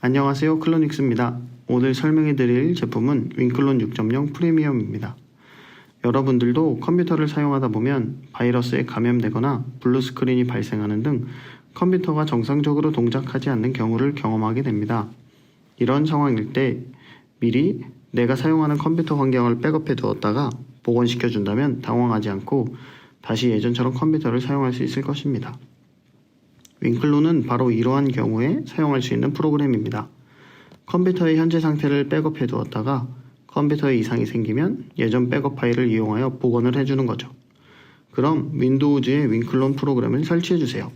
안녕하세요, 클로닉스입니다. 오늘 설명해드릴 제품은 윙클론 6.0 프리미엄입니다. 여러분들도 컴퓨터를 사용하다 보면 바이러스에 감염되거나 블루스크린이 발생하는 등 컴퓨터가 정상적으로 동작하지 않는 경우를 경험하게 됩니다. 이런 상황일 때 미리 내가 사용하는 컴퓨터 환경을 백업해 두었다가 복원시켜 준다면 당황하지 않고 다시 예전처럼 컴퓨터를 사용할 수 있을 것입니다. 윙클론은 바로 이러한 경우에 사용할 수 있는 프로그램입니다. 컴퓨터의 현재 상태를 백업해 두었다가 컴퓨터에 이상이 생기면 예전 백업 파일을 이용하여 복원을 해주는 거죠. 그럼 윈도우즈에 윙클론 프로그램을 설치해 주세요.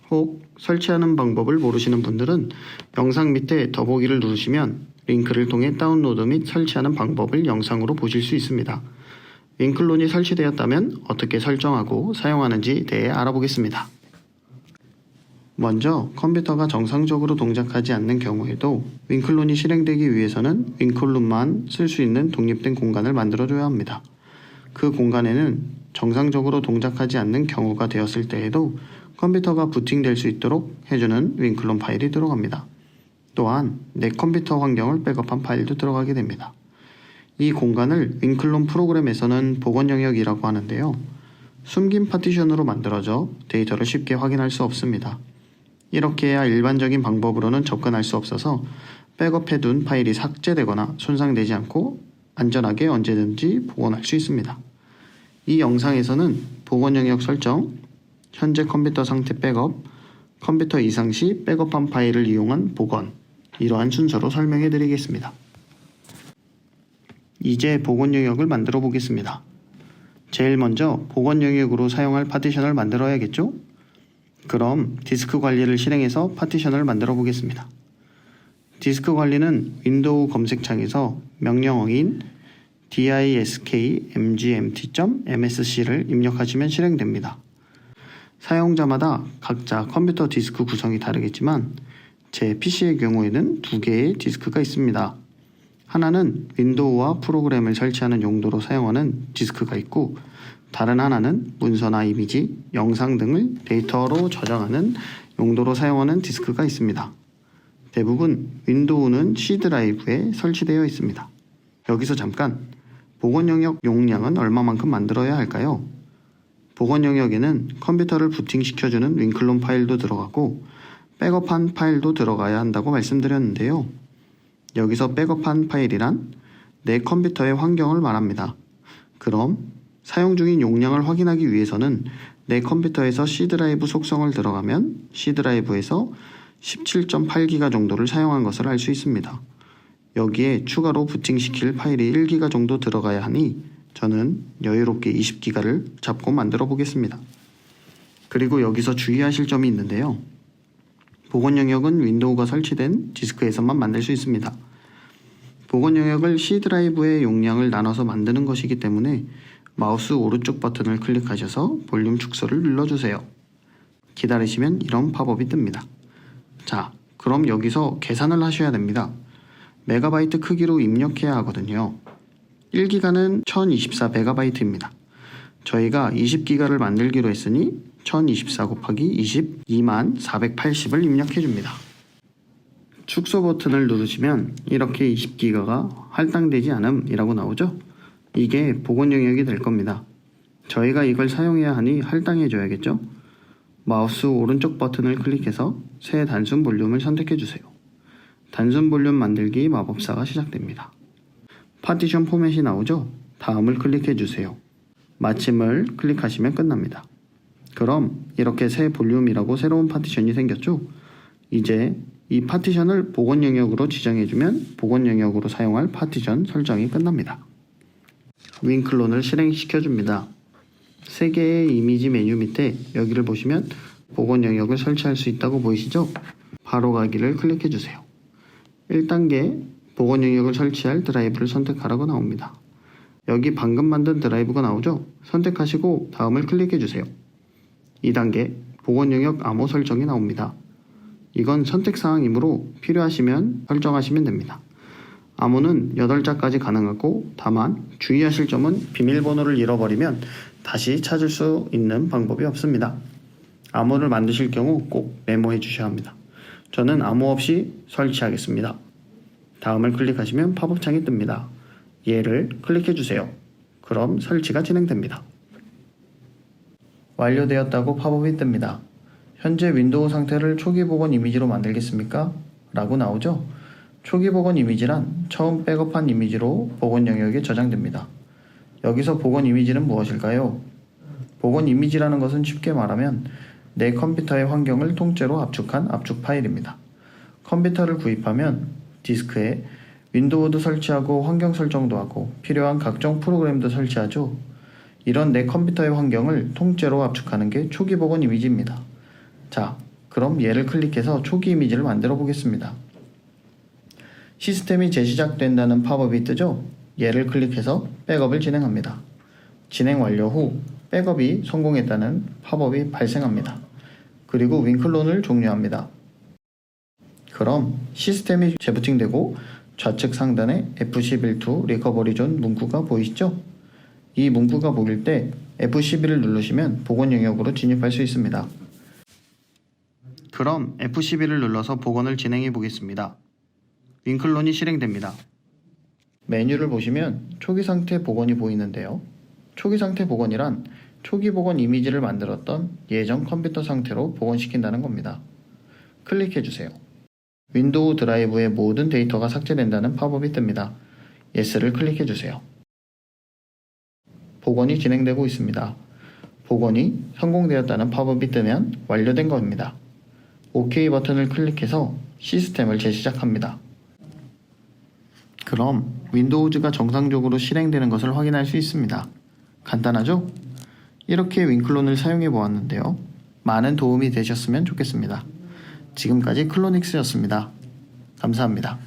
혹 설치하는 방법을 모르시는 분들은 영상 밑에 더보기를 누르시면 링크를 통해 다운로드 및 설치하는 방법을 영상으로 보실 수 있습니다. 윙클론이 설치되었다면 어떻게 설정하고 사용하는지 대해 알아보겠습니다. 먼저 컴퓨터가 정상적으로 동작하지 않는 경우에도 윙클론이 실행되기 위해서는 윙클론만 쓸 수 있는 독립된 공간을 만들어줘야 합니다. 그 공간에는 정상적으로 동작하지 않는 경우가 되었을 때에도 컴퓨터가 부팅될 수 있도록 해주는 윙클론 파일이 들어갑니다. 또한 내 컴퓨터 환경을 백업한 파일도 들어가게 됩니다. 이 공간을 윙클론 프로그램에서는 복원 영역이라고 하는데요. 숨긴 파티션으로 만들어져 데이터를 쉽게 확인할 수 없습니다. 이렇게 해야 일반적인 방법으로는 접근할 수 없어서 백업해둔 파일이 삭제되거나 손상되지 않고 안전하게 언제든지 복원할 수 있습니다. 이 영상에서는 복원 영역 설정, 현재 컴퓨터 상태 백업, 컴퓨터 이상 시 백업한 파일을 이용한 복원, 이러한 순서로 설명해 드리겠습니다. 이제 복원 영역을 만들어 보겠습니다. 제일 먼저 복원 영역으로 사용할 파티션을 만들어야겠죠? 그럼 디스크 관리를 실행해서 파티션을 만들어 보겠습니다. 디스크 관리는 윈도우 검색창에서 명령어인 diskmgmt.msc를 입력하시면 실행됩니다. 사용자마다 각자 컴퓨터 디스크 구성이 다르겠지만 제 PC의 경우에는 두 개의 디스크가 있습니다. 하나는 윈도우와 프로그램을 설치하는 용도로 사용하는 디스크가 있고 다른 하나는 문서나 이미지, 영상 등을 데이터로 저장하는 용도로 사용하는 디스크가 있습니다. 대부분 윈도우는 C 드라이브에 설치되어 있습니다. 여기서 잠깐 복원 영역 용량은 얼마만큼 만들어야 할까요? 복원 영역에는 컴퓨터를 부팅시켜주는 윙클론 파일도 들어가고 백업한 파일도 들어가야 한다고 말씀드렸는데요. 여기서 백업한 파일이란 내 컴퓨터의 환경을 말합니다. 그럼 사용 중인 용량을 확인하기 위해서는 내 컴퓨터에서 C 드라이브 속성을 들어가면 C 드라이브에서 17.8기가 정도를 사용한 것을 알 수 있습니다. 여기에 추가로 부팅시킬 파일이 1기가 정도 들어가야 하니 저는 여유롭게 20기가를 잡고 만들어 보겠습니다. 그리고 여기서 주의하실 점이 있는데요. 복원 영역은 윈도우가 설치된 디스크에서만 만들 수 있습니다. 복원 영역을 C 드라이브의 용량을 나눠서 만드는 것이기 때문에 마우스 오른쪽 버튼을 클릭하셔서 볼륨 축소를 눌러주세요. 기다리시면 이런 팝업이 뜹니다. 자, 그럼 여기서 계산을 하셔야 됩니다. 메가바이트 크기로 입력해야 하거든요. 1기가는 1024메가바이트입니다. 저희가 20기가를 만들기로 했으니 1024 곱하기 20, 2480을 입력해줍니다. 축소 버튼을 누르시면 이렇게 20기가가 할당되지 않음이라고 나오죠? 이게 복원 영역이 될 겁니다. 저희가 이걸 사용해야 하니 할당해줘야겠죠? 마우스 오른쪽 버튼을 클릭해서 새 단순 볼륨을 선택해주세요. 단순 볼륨 만들기 마법사가 시작됩니다. 파티션 포맷이 나오죠? 다음을 클릭해주세요. 마침을 클릭하시면 끝납니다. 그럼 이렇게 새 볼륨이라고 새로운 파티션이 생겼죠? 이제 이 파티션을 복원 영역으로 지정해주면 복원 영역으로 사용할 파티션 설정이 끝납니다. 윙클론을 실행시켜줍니다. 3개의 이미지 메뉴 밑에 여기를 보시면 복원 영역을 설치할 수 있다고 보이시죠? 바로 가기를 클릭해주세요. 1단계 복원 영역을 설치할 드라이브를 선택하라고 나옵니다. 여기 방금 만든 드라이브가 나오죠? 선택하시고 다음을 클릭해주세요. 2단계 복원 영역 암호 설정이 나옵니다. 이건 선택사항이므로 필요하시면 설정하시면 됩니다. 암호는 8자까지 가능하고 다만 주의하실 점은 비밀번호를 잃어버리면 다시 찾을 수 있는 방법이 없습니다. 암호를 만드실 경우 꼭 메모해 주셔야 합니다. 저는 아무 없이 설치하겠습니다. 다음을 클릭하시면 팝업 창이 뜹니다. 얘를 클릭해 주세요. 그럼 설치가 진행됩니다. 완료되었다고 팝업이 뜹니다. 현재 윈도우 상태를 초기 복원 이미지로 만들겠습니까? 라고 나오죠? 초기 복원 이미지란 처음 백업한 이미지로 복원 영역에 저장됩니다. 여기서 복원 이미지는 무엇일까요? 복원 이미지라는 것은 쉽게 말하면 내 컴퓨터의 환경을 통째로 압축한 압축 파일입니다. 컴퓨터를 구입하면 디스크에 윈도우도 설치하고 환경 설정도 하고 필요한 각종 프로그램도 설치하죠. 이런 내 컴퓨터의 환경을 통째로 압축하는 게 초기 복원 이미지입니다. 자, 그럼 얘를 클릭해서 초기 이미지를 만들어 보겠습니다. 시스템이 재시작된다는 팝업이 뜨죠? 얘를 클릭해서 백업을 진행합니다. 진행 완료 후 백업이 성공했다는 팝업이 발생합니다. 그리고 윈클론을 종료합니다. 그럼 시스템이 재부팅되고 좌측 상단에 F11 리커버리 존 문구가 보이시죠? 이 문구가 보일 때 F12를 누르시면 복원 영역으로 진입할 수 있습니다. 그럼 F12를 눌러서 복원을 진행해 보겠습니다. 윈클론이 실행됩니다. 메뉴를 보시면 초기 상태 복원이 보이는데요. 초기 상태 복원이란 초기 복원 이미지를 만들었던 예전 컴퓨터 상태로 복원시킨다는 겁니다. 클릭해 주세요. 윈도우 드라이브의 모든 데이터가 삭제된다는 팝업이 뜹니다. Yes를 클릭해 주세요. 복원이 진행되고 있습니다. 복원이 성공되었다는 팝업이 뜨면 완료된 겁니다. OK 버튼을 클릭해서 시스템을 재시작합니다. 그럼 윈도우즈가 정상적으로 실행되는 것을 확인할 수 있습니다. 간단하죠? 이렇게 윈클론을 사용해 보았는데요. 많은 도움이 되셨으면 좋겠습니다. 지금까지 클로닉스였습니다. 감사합니다.